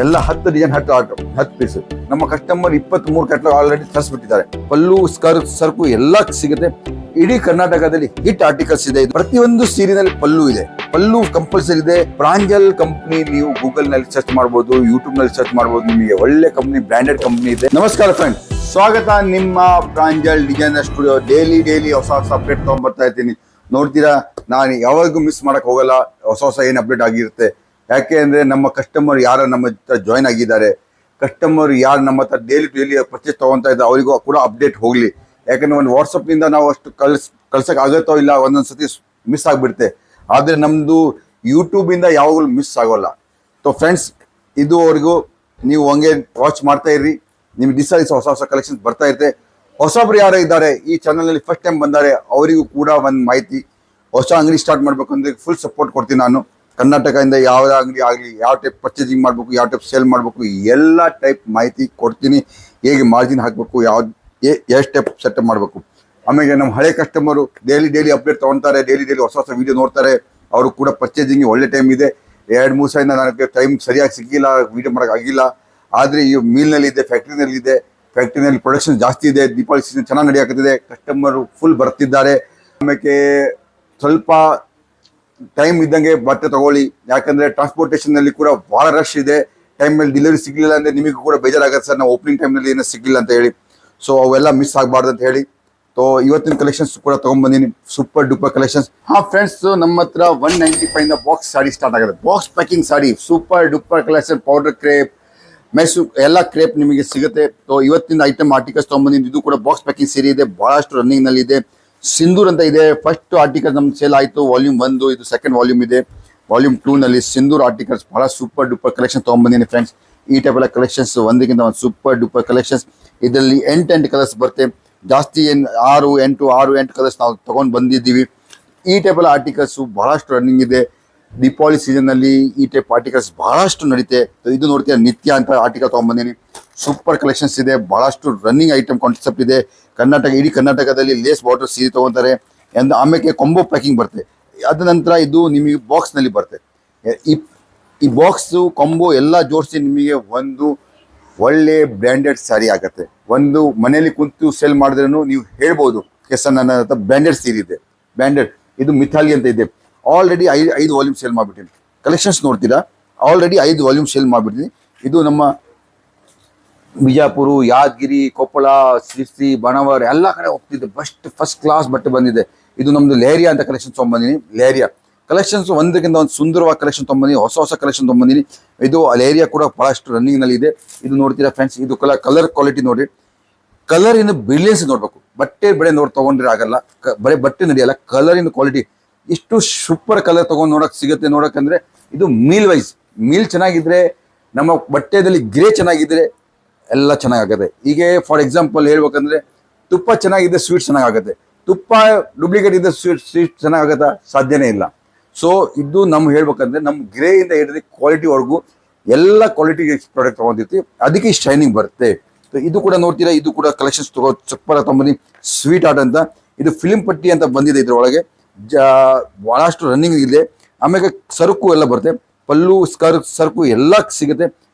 ಎಲ್ಲ 10 design 10 piece. ನಮ್ಮ customer 23 catalogue already ತರಿಸ್ಬಿಟ್ಟಿದ್ದಾರೆ. ಪಲ್ಲು ಸರ್ಕು ಎಲ್ಲ ಸಿಗುತ್ತೆ. ಇಡೀ ಕರ್ನಾಟಕದಲ್ಲಿ ಹಿಟ್ ಆರ್ಟಿಕಲ್ಸ್ ಇದೆ. ಪ್ರತಿಯೊಂದು ಸೀರೆನಲ್ಲಿ ಪಲ್ಲು ಇದೆ. ಪಲ್ಲು ಕಂಪಲ್ಸರಿ ಇದೆ. ಪ್ರಾಂಜಲ್ ಕಂಪನಿ ನೀವು ಗೂಗಲ್ ನಲ್ಲಿ ಸರ್ಚ್ ಮಾಡಬಹುದು, ಯೂಟ್ಯೂಬ್ ನಲ್ಲಿ ಸರ್ಚ್ ಮಾಡಬಹುದು. ನಿಮಗೆ ಒಳ್ಳೆ ಕಂಪನಿ, ಬ್ರಾಂಡೆಡ್ ಕಂಪನಿ ಇದೆ. ನಮಸ್ಕಾರ ಫ್ರೆಂಡ್, ಸ್ವಾಗತ ನಿಮ್ಮ ಪ್ರಾಂಜಲ್ ಡಿಸೈನರ್ ಸ್ಟುಡಿಯೋ. ಡೈಲಿ ಹೊಸ ಅಪ್ಡೇಟ್ ತಗೊಂಡ್ಬರ್ತಾ ಇರ್ತೀನಿ. ನೋಡ್ತೀರಾ, ನಾನು ಯಾವಾಗೂ ಮಿಸ್ ಮಾಡಕ್ ಹೋಗಲ್ಲ. ಹೊಸ ಏನ್ ಅಪ್ಡೇಟ್ ಆಗಿರುತ್ತೆ. ಯಾಕೆ ಅಂದ್ರೆ ನಮ್ಮ ಕಸ್ಟಮರ್ ಯಾರು ನಮ್ಮ ಹತ್ರ ಜಾಯ್ನ್ ಆಗಿದ್ದಾರೆ, ಕಸ್ಟಮರ್ ಯಾರು ನಮ್ಮ ಹತ್ರ ಡೈಲಿ ಪರ್ಚೇಸ್ ತಗೊಂತಾ ಇದ್ದಾರೆ, ಅವರಿಗೂ ಕೂಡ ಅಪ್ಡೇಟ್ ಹೋಗ್ಲಿ. ಯಾಕಂದ್ರೆ ಒಂದು ವಾಟ್ಸಪ್ ನಿಂದ ನಾವು ಅಷ್ಟು ಕಳ್ಸಕ್ ಆಗತ್ತೋ ಇಲ್ಲ, ಒಂದೊಂದ್ಸತಿ ಮಿಸ್ ಆಗ್ಬಿಡುತ್ತೆ. ಆದ್ರೆ ನಮ್ದು ಯೂಟ್ಯೂಬ್ ಇಂದ ಯಾವಾಗಲೂ ಮಿಸ್ ಆಗೋಲ್ಲ. ಸೊ ಫ್ರೆಂಡ್ಸ್, ಇದುವರೆಗೂ ನೀವು ಹಂಗೆ ವಾಚ್ ಮಾಡ್ತಾ ಇರ್ರಿ. ನಿಮ್ಗೆ ದಿವಸ ಹೊಸ ಕಲೆಕ್ಷನ್ಸ್ ಬರ್ತಾ ಇರುತ್ತೆ. ಹೊಸಬ್ರು ಯಾರು ಇದ್ದಾರೆ ಈ ಚಾನಲ್ ನಲ್ಲಿ ಫಸ್ಟ್ ಟೈಮ್ ಬಂದಾರೆ, ಅವರಿಗೂ ಕೂಡ ಒಂದು ಮಾಹಿತಿ. ಹೊಸ ಅಂಗಡಿ ಸ್ಟಾರ್ಟ್ ಮಾಡ್ಬೇಕು ಅಂದ್ರೆ ಫುಲ್ ಸಪೋರ್ಟ್ ಕೊಡ್ತೀನಿ ನಾನು. ಕರ್ನಾಟಕದಿಂದ ಯಾವ ಅಂಗಡಿ ಆಗಲಿ, ಯಾವ ಟೈಪ್ ಪರ್ಚೇಸಿಂಗ್ ಮಾಡಬೇಕು, ಯಾವ ಟೈಪ್ ಸೇಲ್ ಮಾಡಬೇಕು, ಎಲ್ಲ ಟೈಪ್ ಮಾಹಿತಿ ಕೊಡ್ತೀನಿ. ಹೇಗೆ ಮಾರ್ಜಿನ್ ಹಾಕಬೇಕು, ಎಷ್ಟು ಸ್ಟೆಪ್ ಸೆಟಪ್ ಮಾಡಬೇಕು. ಆಮೇಲೆ ನಮ್ಮ ಹಳೆ ಕಸ್ಟಮರು ಡೈಲಿ ಅಪ್ಡೇಟ್ ತೊಗೊತಾರೆ, ಡೈಲಿ ಹೊಸ ವಿಡಿಯೋ ನೋಡ್ತಾರೆ. ಅವರು ಕೂಡ ಪರ್ಚೇಸಿಂಗ್ ಒಳ್ಳೆ ಟೈಮ್ ಇದೆ. 2-3 ಸಾವಿರ ನನಗೆ ಟೈಮ್ ಸರಿಯಾಗಿ ಸಿಕ್ಕಿಲ್ಲ, ವಿಡಿಯೋ ಮಾಡೋಕೆ ಆಗಿಲ್ಲ. ಆದರೆ ಈ ಮಿಲ್ನಲ್ಲಿ ಇದೆ, ಫ್ಯಾಕ್ಟ್ರಿನಲ್ಲಿ ಪ್ರೊಡಕ್ಷನ್ ಜಾಸ್ತಿ ಇದೆ. ದೀಪಾವಳಿ ಸೀಸನ್ ಚೆನ್ನಾಗಿ ನಡೆಯಾಕತ್ತಿದೆ. ಕಸ್ಟಮರು ಫುಲ್ ಬರ್ತಿದ್ದಾರೆ. ಆಮೇಲೆ ಸ್ವಲ್ಪ ಟೈಮ್ ಇದ್ದಂಗೆ ಬಟ್ಟೆ ತಗೊಳ್ಳಿ. ಯಾಕಂದ್ರೆ ಟ್ರಾನ್ಸ್ಪೋರ್ಟೇಷನ್ ನಲ್ಲಿ ಕೂಡ ಬಹಳ ರಶ್ ಇದೆ. ಟೈಮ್ ಮೇಲೆ ಡೆಲಿವರಿ ಸಿಗ್ಲಿಲ್ಲ ಅಂದ್ರೆ ನಿಮಗೂ ಕೂಡ ಬೇಜಾರಾಗತ್ತೆ ಸರ್, ನಾವು ಓಪನಿಂಗ್ ಟೈಮ್ ನಲ್ಲಿ ಏನೋ ಸಿಗ್ಲಿಲ್ಲ ಅಂತ ಹೇಳಿ. ಸೊ ಅವೆಲ್ಲ ಮಿಸ್ ಆಗಬಾರ್ದು ಅಂತ ಹೇಳಿ ಸೊ ಇವತ್ತಿನ ಕಲೆಕ್ಷನ್ಸ್ ಕೂಡ ತಗೊಂಡ್ಬಂದಿನಿ. Super duper collections. ಫ್ರೆಂಡ್ಸ್, ನಮ್ಮ ಹತ್ರ 195 ಬಾಕ್ಸ್ ಸಾಡಿ ಸ್ಟಾರ್ಟ್ ಆಗುತ್ತೆ. Box packing sari, super duper collection, powder crepe, Mysuru ಎಲ್ಲ ಕ್ರೇಪ್ ನಿಮಗೆ ಸಿಗುತ್ತೆ. ಸೊ ಇವತ್ತಿನ ಐಟಮ್ ಆರ್ಟಿಕಲ್ಸ್ ತಗೊಂಡ್ಬಂದಿನಿ. ಇದು ಕೂಡ ಬಾಕ್ಸ್ ಪ್ಯಾಕಿಂಗ್ ಸೀರೆ ಇದೆ, ಬಹಳಷ್ಟು ರನ್ನಿಂಗ್ ನಲ್ಲಿ ಇದೆ. ಸಿಂಧೂರ್ ಅಂತ ಇದೆ. ಫಸ್ಟ್ ಆರ್ಟಿಕಲ್ ನಮ್ಗೆ ಸೇಲ್ ಆಯಿತು, ವಾಲ್ಯೂಮ್ 1. ಇದು ಸೆಕೆಂಡ್ ವಾಲ್ಯೂಮ್ ಇದೆ. ವಾಲ್ಯೂಮ್ 2 ನಲ್ಲಿ ಸಿಂಧೂರ್ ಆರ್ಟಿಕಲ್ಸ್ ಬಹಳ ಸೂಪರ್ ಡೂಪರ್ ಕಲೆಕ್ಷನ್ ತಗೊಂಡ್ಬಂದಿನಿ ಫ್ರೆಂಡ್ಸ್. ಈ ಟೈಪ್ ಎಲ್ಲ ಕಲೆಕ್ಷನ್ಸ್ ಒಂದಕ್ಕಿಂತ ಒಂದು ಸೂಪರ್ ಡೂಪರ್ ಕಲೆಕ್ಷನ್ಸ್. ಇದರಲ್ಲಿ 8 ಕಲರ್ಸ್ ಬರುತ್ತೆ. ಜಾಸ್ತಿ 6-8 ಕಲರ್ಸ್ ನಾವು ತಗೊಂಡು ಬಂದಿದ್ದೀವಿ. ಈ ಟೈಪ್ ಎಲ್ಲ ಆರ್ಟಿಕಲ್ಸ್ ಬಹಳಷ್ಟು ರನ್ನಿಂಗ್ ಇದೆ. ದೀಪಾವಳಿ ಸೀಸನ್ ನಲ್ಲಿ ಈ ಟೈಪ್ ಆರ್ಟಿಕಲ್ಸ್ ಬಹಳಷ್ಟು ನಡೀತೆ. ಇದು ನೋಡ್ತೀರಾ, ನಿತ್ಯ ಅಂತ ಆರ್ಟಿಕಲ್ ತಗೊಂಡ್ಬಂದಿನಿ. ಸೂಪರ್ ಕಲೆಕ್ಷನ್ಸ್ ಇದೆ, ಬಹಳಷ್ಟು ರನ್ನಿಂಗ್ ಐಟಮ್ ಕಾನ್ಸೆಪ್ಟ್ ಇದೆ. ಇಡೀ ಕರ್ನಾಟಕದಲ್ಲಿ ಲೇಸ್ ಬಾರ್ಡರ್ ಸೀರೆ ತಗೊಂತಾರೆ. ಆಮೇಲೆ ಕೊಂಬೋ ಪ್ಯಾಕಿಂಗ್ ಬರುತ್ತೆ. ಅದ ನಂತರ ಇದು ನಿಮಗೆ ಬಾಕ್ಸ್ ನಲ್ಲಿ ಬರುತ್ತೆ. ಈ ಬಾಕ್ಸ್ ಕೊಂಬೋ ಎಲ್ಲ ಜೋಡಿಸಿ ನಿಮಗೆ ಒಂದು ಒಳ್ಳೆ ಬ್ರ್ಯಾಂಡೆಡ್ ಸ್ಯಾರಿ ಆಗುತ್ತೆ. ಒಂದು ಮನೆಯಲ್ಲಿ ಕುಂತು ಸೇಲ್ ಮಾಡಿದ್ರೂ ನೀವು ಹೇಳ್ಬೋದು, ಎಸ್ ನನ್ನ ಹತ್ರ ಬ್ರ್ಯಾಂಡೆಡ್ ಸೀರೆ ಇದೆ. ಬ್ರ್ಯಾಂಡೆಡ್ ಇದು ಮಿಥಾಲಿ ಅಂತ ಇದೆ. ಆಲ್ರೆಡಿ 5 ವಾಲ್ಯೂಮ್ ಸೇಲ್ ಮಾಡಿಬಿಟ್ಟಿನಿ. ಕಲೆಕ್ಷನ್ಸ್ ನೋಡ್ತೀರಾ, ಆಲ್ರೆಡಿ 5 ವಾಲ್ಯೂಮ್ ಸೇಲ್ ಮಾಡಿಬಿಟ್ಟಿನಿ. ಇದು ನಮ್ಮ ಬಿಜಾಪುರ, ಯಾದಗಿರಿ, ಕೊಪ್ಪಳ, ಶಿರ್ಸಿ, ಬಣವರ್ ಎಲ್ಲ ಕಡೆ ಹೋಗ್ತಿದೆ. ಫಸ್ಟ್ ಕ್ಲಾಸ್ ಬಟ್ಟೆ ಬಂದಿದೆ. ಇದು ನಮ್ದು ಲೇರಿಯಾ ಅಂತ ಕಲೆಕ್ಷನ್ ತೊಗೊಂಬಂದಿನಿ. ಲೇರಿಯಾ ಕಲೆಕ್ಷನ್ಸ್ ಒಂದಕ್ಕಿಂತ ಒಂದು ಸುಂದರವಾದ ಕಲೆಕ್ಷನ್ ತೊಗೊಂಬಂದಿನಿ. ಹೊಸ ಕಲೆಕ್ಷನ್ ತೊಗೊಂಬಂದಿನಿ. ಇದು ಲೇರಿಯಾ ಕೂಡ ಬಹಳಷ್ಟು ರನ್ನಿಂಗ್ ನಲ್ಲಿ ಇದೆ. ಇದು ನೋಡ್ತೀರಾ ಫ್ರೆಂಡ್ಸ್, ಇದು ಕಲರ್ ಕ್ವಾಲಿಟಿ ನೋಡ್ರಿ. ಕಲರಿನ ಬ್ರಿಲಿಯನ್ಸ್ ನೋಡ್ಬೇಕು. ಬಟ್ಟೆ ಬೆಳೆ ತಗೊಂಡ್ರೆ ಆಗಲ್ಲ, ಬರೀ ಬಟ್ಟೆ ನಡೆಯಲ್ಲ. ಕಲರಿನ ಕ್ವಾಲಿಟಿ ಇಷ್ಟು ಸೂಪರ್ ಕಲರ್ ತಗೊಂಡು ಸಿಗುತ್ತೆ. ನೋಡಕ್ಕಂದ್ರೆ ಇದು ಮೀಲ್ ಚೆನ್ನಾಗಿದ್ರೆ, ನಮ್ಮ ಬಟ್ಟೆದಲ್ಲಿ ಗ್ರೇ ಚೆನ್ನಾಗಿದ್ರೆ ಎಲ್ಲ ಚೆನ್ನಾಗಾಗುತ್ತೆ. ಈಗ ಫಾರ್ ಎಕ್ಸಾಂಪಲ್ ಹೇಳ್ಬೇಕಂದ್ರೆ, ತುಪ್ಪ ಚೆನ್ನಾಗಿದೆ, ಸ್ವೀಟ್ ಚೆನ್ನಾಗುತ್ತೆ. ತುಪ್ಪ ಡೂಪ್ಲಿಕೇಟ್ ಇದ್ದ ಸ್ವೀಟ್ ಚೆನ್ನಾಗತ್ತಾ? ಸಾಧ್ಯನೇ ಇಲ್ಲ. ಸೊ ಇದು ನಮ್ಗೆ ಹೇಳ್ಬೇಕಂದ್ರೆ, ನಮ್ಮ ಗ್ರೇ ಇಂದ ಹಿಡಿದು ಕ್ವಾಲಿಟಿವರೆಗೂ ಎಲ್ಲ ಕ್ವಾಲಿಟಿ ಪ್ರಾಡಕ್ಟ್ ತಗೊಂಡಿರ್ತೀವಿ. ಅದಕ್ಕೆ ಶೈನಿಂಗ್ ಬರುತ್ತೆ. ಇದು ಕೂಡ ನೋಡ್ತೀರಾ, ಇದು ಕೂಡ ಕಲೆಕ್ಷನ್ಸ್ ಸೂಪರ್ ತಗೊಂಬಂದಿ. ಸ್ವೀಟ್ ಆರ್ಟ್ ಅಂತ ಇದು ಫಿಲ್ಮ್ ಪಟ್ಟಿ ಅಂತ ಬಂದಿದೆ. ಇದ್ರೊಳಗೆ ಬಹಳಷ್ಟು ರನ್ನಿಂಗ್ ಇದೆ. ಆಮೇಲೆ ಸರಕು ಎಲ್ಲ ಬರುತ್ತೆ. ಪಲ್ಲು ಸರಕು ಎಲ್ಲ ಸಿಗುತ್ತೆ.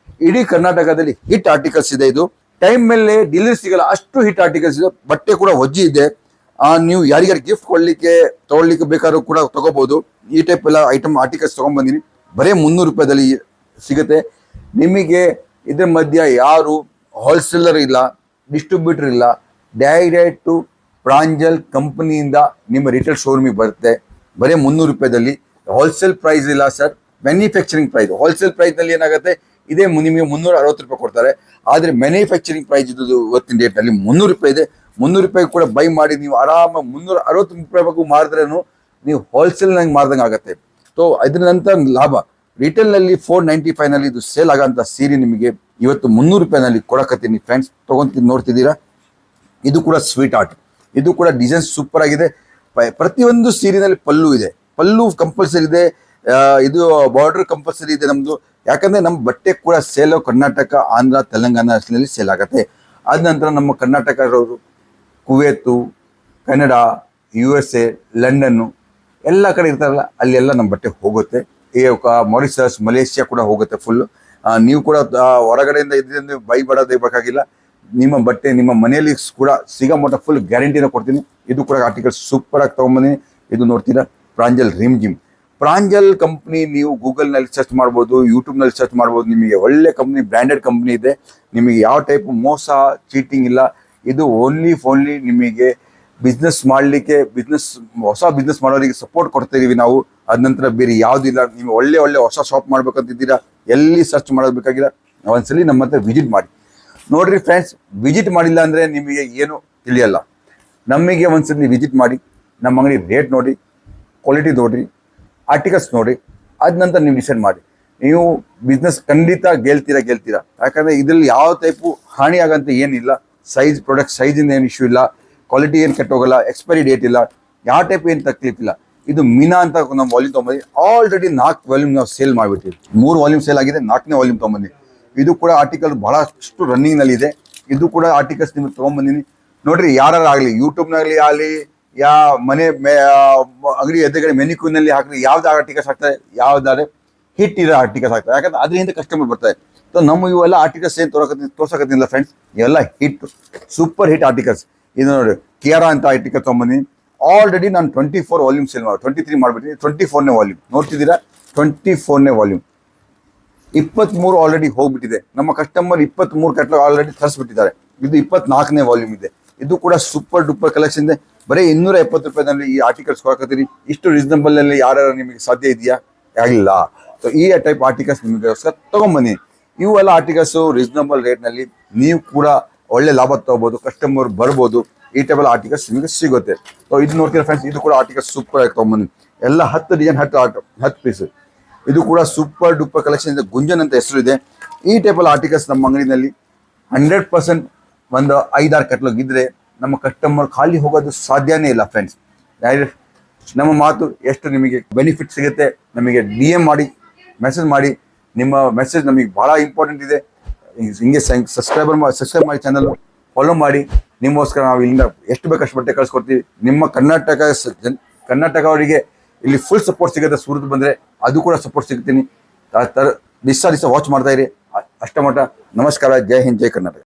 ಇಡೀ ಕರ್ನಾಟಕದಲ್ಲಿ ಹಿಟ್ ಆರ್ಟಿಕಲ್ಸ್ ಇದೆ. ಇದು ಟೈಮ್ ಮೇಲೆ ಡೆಲಿವರಿ ಸಿಗಲ್ಲ, ಅಷ್ಟು ಹಿಟ್ ಆರ್ಟಿಕಲ್ಸ್ ಇದೆ. ಬಟ್ಟೆ ಕೂಡ ಹೊಜ್ಜಿ ಇದೆ. ನೀವು ಯಾರಿಗಾರು ಗಿಫ್ಟ್ ತಗೊಳ್ಳಿಕ್ಕೆ ಬೇಕಾದ್ರೂ ಕೂಡ ತಗೋಬಹುದು. ಈ ಟೈಪ್ ಎಲ್ಲ ಐಟಮ್ ಆರ್ಟಿಕಲ್ಸ್ ತಗೊಂಡ್ಬಂದಿನಿ. ಬರೀ 300 ರೂಪಾಯಿದಲ್ಲಿ ಸಿಗುತ್ತೆ ನಿಮಗೆ. ಇದ್ರ ಮಧ್ಯ ಯಾರು ಹೋಲ್ಸೇಲರ್ ಇಲ್ಲ, ಡಿಸ್ಟ್ರಿಬ್ಯೂಟರ್ ಇಲ್ಲ. ಡೈರೆಕ್ಟ್ ಪ್ರಾಂಜಲ್ ಕಂಪನಿಯಿಂದ ನಿಮ್ಮ ರಿಟೇಲ್ ಶೋರೂಮಿಗೆ ಬರುತ್ತೆ. ಬರೀ 300 ರೂಪಾಯಿದಲ್ಲಿ. ಹೋಲ್ಸೇಲ್ ಪ್ರೈಸ್ ಇಲ್ಲ sir, manufacturing price. Wholesale price ನಲ್ಲಿ ಏನಾಗುತ್ತೆ, ಇದೇ ನಿಮಗೆ 360 ರೂಪಾಯಿ ಕೊಡ್ತಾರೆ. ಆದರೆ ಮ್ಯಾನುಫ್ಯಾಕ್ಚರಿಂಗ್ ಪ್ರೈಸ್ ಇದು ಇವತ್ತಿನ ಡೇಟ್ ನಲ್ಲಿ 300 ರೂಪಾಯಿ ಇದೆ. 300 ರೂಪಾಯಿ ಕೂಡ ಬೈ ಮಾಡಿ ನೀವು ಆರಾಮ 360 ರೂಪಾಯಿಗೂ ಮಾರಿದ್ರೂ ನೀವು ಹೋಲ್ಸೇಲ್ ನಂಗೆ ಮಾರ್ದಂಗೆ ಆಗುತ್ತೆ. ಸೊ ಇದ್ರ ನಂತರ ಲಾಭ. ರಿಟೇಲ್ ನಲ್ಲಿ 495 ನಲ್ಲಿ ಇದು ಸೇಲ್ ಆಗಂತ ಸೀರೆ ನಿಮಗೆ ಇವತ್ತು 300 ರೂಪಾಯಿನಲ್ಲಿ ಕೊಡಕತ್ತೀನಿ ಫ್ರೆಂಡ್ಸ್. ನೋಡ್ತಿದ್ದೀರಾ, ಇದು ಕೂಡ ಸ್ವೀಟ್ ಆರ್ಟ್. ಇದು ಕೂಡ ಡಿಸೈನ್ ಸೂಪರ್ ಆಗಿದೆ. ಪ್ರತಿಯೊಂದು ಸೀರೆನಲ್ಲಿ ಪಲ್ಲು ಇದೆ. ಪಲ್ಲು ಕಂಪಲ್ಸರಿ ಇದೆ. ಇದು ಬಾರ್ಡರ್ ಕಂಪಲ್ಸರಿ ಇದೆ ನಮ್ದು. ಯಾಕಂದ್ರೆ ನಮ್ಮ ಬಟ್ಟೆ ಕೂಡ ಸೇಲ್ ಕರ್ನಾಟಕ, ಆಂಧ್ರ, ತೆಲಂಗಾಣ ಸೇಲ್ ಆಗುತ್ತೆ. ಆದ ನಂತರ ನಮ್ಮ ಕರ್ನಾಟಕ ಕುವೇತು, ಕೆನಡಾ, USA, ಲಂಡನ್ನು ಎಲ್ಲ ಕಡೆ ಇರ್ತಾರಲ್ಲ, ಅಲ್ಲೆಲ್ಲ ನಮ್ಮ ಬಟ್ಟೆ ಹೋಗುತ್ತೆ. ಈ ಮಾರಿಷಸ್, ಮಲೇಷಿಯಾ ಕೂಡ ಹೋಗುತ್ತೆ ಫುಲ್ಲು. ನೀವು ಕೂಡ ಹೊರಗಡೆಯಿಂದ ಇದರಿಂದ ಬೇಕಾಗಿಲ್ಲ. ನಿಮ್ಮ ಬಟ್ಟೆ ನಿಮ್ಮ ಮನೆಯಲ್ಲಿ ಕೂಡ ಸಿಗೋ ಮಟ್ಟ ಫುಲ್ ಗ್ಯಾರಂಟಿನ ಕೊಡ್ತೀನಿ. ಇದು ಕೂಡ ಆರ್ಟಿಕಲ್ ಸೂಪರ್ ಆಗಿ ತಗೊಂಡ್ಬಂದಿನಿ. ಇದು ನೋಡ್ತೀರಾ Pranjal rim gym. Pranjal company ನೀವು ಗೂಗಲ್ನಲ್ಲಿ ಸರ್ಚ್ ಮಾಡ್ಬೋದು, ಯೂಟ್ಯೂಬ್ನಲ್ಲಿ ಸರ್ಚ್ ಮಾಡ್ಬೋದು. ನಿಮಗೆ ಒಳ್ಳೆ ಕಂಪ್ನಿ, ಬ್ರ್ಯಾಂಡೆಡ್ ಕಂಪ್ನಿ ಇದೆ. ನಿಮಗೆ ಯಾವ ಟೈಪ್ ಮೋಸ ಚೀಟಿಂಗ್ ಇಲ್ಲ. ಇದು ಓನ್ಲಿ ನಿಮಗೆ ಬಿಸ್ನೆಸ್ ಮಾಡಲಿಕ್ಕೆ, ಹೊಸ ಬಿಸ್ನೆಸ್ ಮಾಡೋರಿಗೆ ಸಪೋರ್ಟ್ ಕೊಡ್ತೀವಿ ನಾವು. ಅದ ನಂತರ ಬೇರೆ ಯಾವುದಿಲ್ಲ. ನೀವು ಒಳ್ಳೆ ಹೊಸ ಶಾಪ್ ಮಾಡ್ಬೇಕಂತಿದ್ದೀರಾ, ಎಲ್ಲಿ ಸರ್ಚ್ ಮಾಡೋದು ಬೇಕಾಗಿಲ್ಲ, ಒಂದ್ಸಲಿ ನಮ್ಮ ಹತ್ರ ವಿಸಿಟ್ ಮಾಡಿ ನೋಡ್ರಿ ಫ್ರೆಂಡ್ಸ್. ವಿಸಿಟ್ ಮಾಡಿಲ್ಲ ಅಂದರೆ ನಿಮಗೆ ಏನು ತಿಳಿಯಲ್ಲ. ನಮಗೆ ಒಂದ್ಸಲಿ ವಿಸಿಟ್ ಮಾಡಿ, ನಮ್ಮ ಅಂಗಡಿ ರೇಟ್ ನೋಡಿ, ಕ್ವಾಲಿಟಿ ನೋಡಿರಿ, ಆರ್ಟಿಕಲ್ಸ್ ನೋಡಿ, ಅದ ನಂತರ ನೀವು ಡಿಸೈಡ್ ಮಾಡಿ. ನೀವು ಬಿಸ್ನೆಸ್ ಖಂಡಿತ ಗೆಲ್ತೀರಾ. ಯಾಕಂದರೆ ಇದರಲ್ಲಿ ಯಾವ ಟೈಪು ಹಾನಿ ಆಗಂತ ಏನಿಲ್ಲ. ಪ್ರಾಡಕ್ಟ್ ಸೈಜಿಂದ ಏನು ಇಶ್ಯೂ ಇಲ್ಲ, ಕ್ವಾಲಿಟಿ ಏನು ಕೆಟ್ಟೋಗಲ್ಲ, ಎಕ್ಸ್ಪೈರಿ ಡೇಟ್ ಇಲ್ಲ, ಯಾವ ಟೈಪ್ ಏನು ತಕ್ಲೀಫ್ ಇಲ್ಲ. ಇದು ಮೀನಾ ಅಂತ ನಮ್ಮ ವಾಲ್ಯೂಮ್ ತೊಗೊಂಬಂದು ಆಲ್ರೆಡಿ 4 ವಾಲ್ಯೂಮ್ ನಾವು ಸೇಲ್ ಮಾಡಿಬಿಟ್ಟಿವಿ. 3 ವಾಲ್ಯೂಮ್ ಸೇಲ್ ಆಗಿದೆ, 4ನೇ ವಾಲ್ಯೂಮ್ ತೊಗೊಂಬಂದು. ಇದು ಕೂಡ ಆರ್ಟಿಕಲ್ ಬಹಳಷ್ಟು ರನ್ನಿಂಗ್ನಲ್ಲಿ ಇದೆ. ಇದು ಕೂಡ ಆರ್ಟಿಕಲ್ಸ್ ನಿಮಗೆ ತೊಗೊಂಬಂದಿನಿ ನೋಡ್ರಿ. ಯಾರಾಗಲಿ ಯೂಟ್ಯೂಬ್ನಲ್ಲಿ ಆಗಲಿ, ಮನೆ ಅಂಗಡಿ ಎದುರುಗಡೆ ಮೆನಿಕ್ಯೂನಲ್ಲಿ ಹಾಕಲಿ, ಯಾವ್ದು ಆರ್ಟಿಕಲ್ಸ್ ಆಗ್ತದೆ, ಯಾವ್ದಾದ್ರೆ ಹಿಟ್ ಇರೋ ಆರ್ಟಿಕಲ್ಸ್ ಆಗ್ತದೆ. ಯಾಕಂದ್ರೆ ಅದರಿಂದ ಕಸ್ಟಮರ್ ಬರ್ತಾರೆ. ಸೊ ನಮ್ಮ ಇವೆಲ್ಲ ಆರ್ಟಿಕಲ್ಸ್ ಏನು ತೋರ್ಸಕತ್ತಿಲ್ಲ ಫ್ರೆಂಡ್ಸ್, ಇವೆಲ್ಲ ಹಿಟ್, ಸೂಪರ್ ಹಿಟ್ ಆರ್ಟಿಕಲ್ಸ್. ಇದು ನೋಡಿ ಕಿಯಾರಾ ಅಂತ ಆರ್ಟಿಕಲ್ ತೊಗೊಂಬಂದಿನಿ. ಆಲ್ರೆಡಿ ನಾನು 24 ವಾಲ್ಯೂಮ್ ಸೇಲ್ 23 ಮಾಡಿಬಿಟ್ಟಿನಿ. 24ನೇ ವಾಲ್ಯೂಮ್ ನೋಡ್ತಿದ್ದೀರಾ, 24ನೇ ವಾಲ್ಯೂಮ್. 23 ಆಲ್ರೆಡಿ ಹೋಗ್ಬಿಟ್ಟಿದೆ. ನಮ್ಮ ಕಸ್ಟಮರ್ 23 ಕ್ಯಾಟ್ಲಾಗ್ ಆಲ್ರೆಡಿ ತರಿಸ್ಬಿಟ್ಟಿದ್ದಾರೆ. ಇದು 24ನೇ ವಾಲ್ಯೂಮ್ ಇದೆ. ಇದು ಕೂಡ ಸೂಪರ್ ಡೂಪರ್ ಕಲೆಕ್ಷನ್ ಇದೆ. ಬರೀ 270 ರೂಪಾಯಿನಲ್ಲಿ ಈ ಆರ್ಟಿಕಲ್ಸ್ ಕೊಡಕತ್ತೀರಿ. ಇಷ್ಟು ರೀಸನಬಲ್ ಅಲ್ಲಿ ಯಾರು ನಿಮಗೆ ಸಾಧ್ಯ ಇದೆಯಾ? ಆಗಿಲ್ಲ. ಸೊ ಈ ಟೈಪ್ ಆರ್ಟಿಕಲ್ಸ್ ನಿಮಗೋಸ್ಕರ ತೊಗೊಂಬನ್ನಿ. ಇವೆಲ್ಲ ಆರ್ಟಿಕಲ್ಸು ರೀಸನಬಲ್ ರೇಟ್ನಲ್ಲಿ ನೀವು ಕೂಡ ಒಳ್ಳೆ ಲಾಭ ತಗೋಬೋದು, ಕಸ್ಟಮರ್ ಬರ್ಬೋದು. ಈ ಟೈಪಲ್ಲಿ ಆರ್ಟಿಕಲ್ಸ್ ನಿಮಗೆ ಸಿಗುತ್ತೆ. ಸೊ ಇದು ನೋಡ್ತೀರಾ ಫ್ರೆಂಡ್ಸ್, ಇದು ಕೂಡ ಆರ್ಟಿಕಲ್ಸ್ ಸೂಪರ್ ಆಗಿ ತೊಗೊಂಬನ್ನಿ. ಎಲ್ಲ 10 ಡಿಸೈನ್ 10 ಪೀಸ್. ಇದು ಕೂಡ ಸೂಪರ್ ಡೂಪರ್ ಕಲೆಕ್ಷನ್ ಇದೆ. ಗುಂಜನ್ ಅಂತ ಹೆಸರು ಇದೆ. ಈ ಟೈಪಲ್ಲಿ ಆರ್ಟಿಕಲ್ಸ್ ನಮ್ಮ ಅಂಗಡಿನಲ್ಲಿ 100% ಒಂದು 5-6 ಕ್ಯಾಟ್ಲಾಗ್ ಇದ್ರೆ ನಮ್ಮ ಕಸ್ಟಮರ್ ಖಾಲಿ ಹೋಗೋದು ಸಾಧ್ಯನೇ ಇಲ್ಲ ಫ್ರೆಂಡ್ಸ್. ನಮ್ಮ ಮಾತು ಎಷ್ಟು ನಿಮಗೆ ಬೆನಿಫಿಟ್ ಸಿಗುತ್ತೆ, ನಮಗೆ DM ಮಾಡಿ, ಮೆಸೇಜ್ ಮಾಡಿ. ನಿಮ್ಮ ಮೆಸೇಜ್ ನಮಗೆ ಭಾಳ ಇಂಪಾರ್ಟೆಂಟ್ ಇದೆ. ಹಿಂಗೆ ಸಬ್ಸ್ಕ್ರೈಬ್ ಮಾಡಿ, ಚಾನಲ್ ಫಾಲೋ ಮಾಡಿ. ನಿಮಗೋಸ್ಕರ ನಾವು ಇಲ್ಲಿಂದ ಎಷ್ಟು ಬೇಕಷ್ಟು ಬಟ್ಟೆ ಕಳಿಸ್ಕೊಡ್ತೀವಿ. ನಿಮ್ಮ ಕರ್ನಾಟಕವರಿಗೆ ಇಲ್ಲಿ ಫುಲ್ ಸಪೋರ್ಟ್ ಸಿಗುತ್ತೆ. ಸೂರತ್ ಬಂದರೆ ಅದು ಕೂಡ ಸಪೋರ್ಟ್ ಸಿಗ್ತೀನಿ. ದಿವಸ ವಾಚ್ ಮಾಡ್ತಾ ಇರಿ. ಅಷ್ಟ ಮಟ್ಟ. ನಮಸ್ಕಾರ. ಜೈ ಹಿಂದ್, ಜೈ ಕರ್ನಾಟಕ.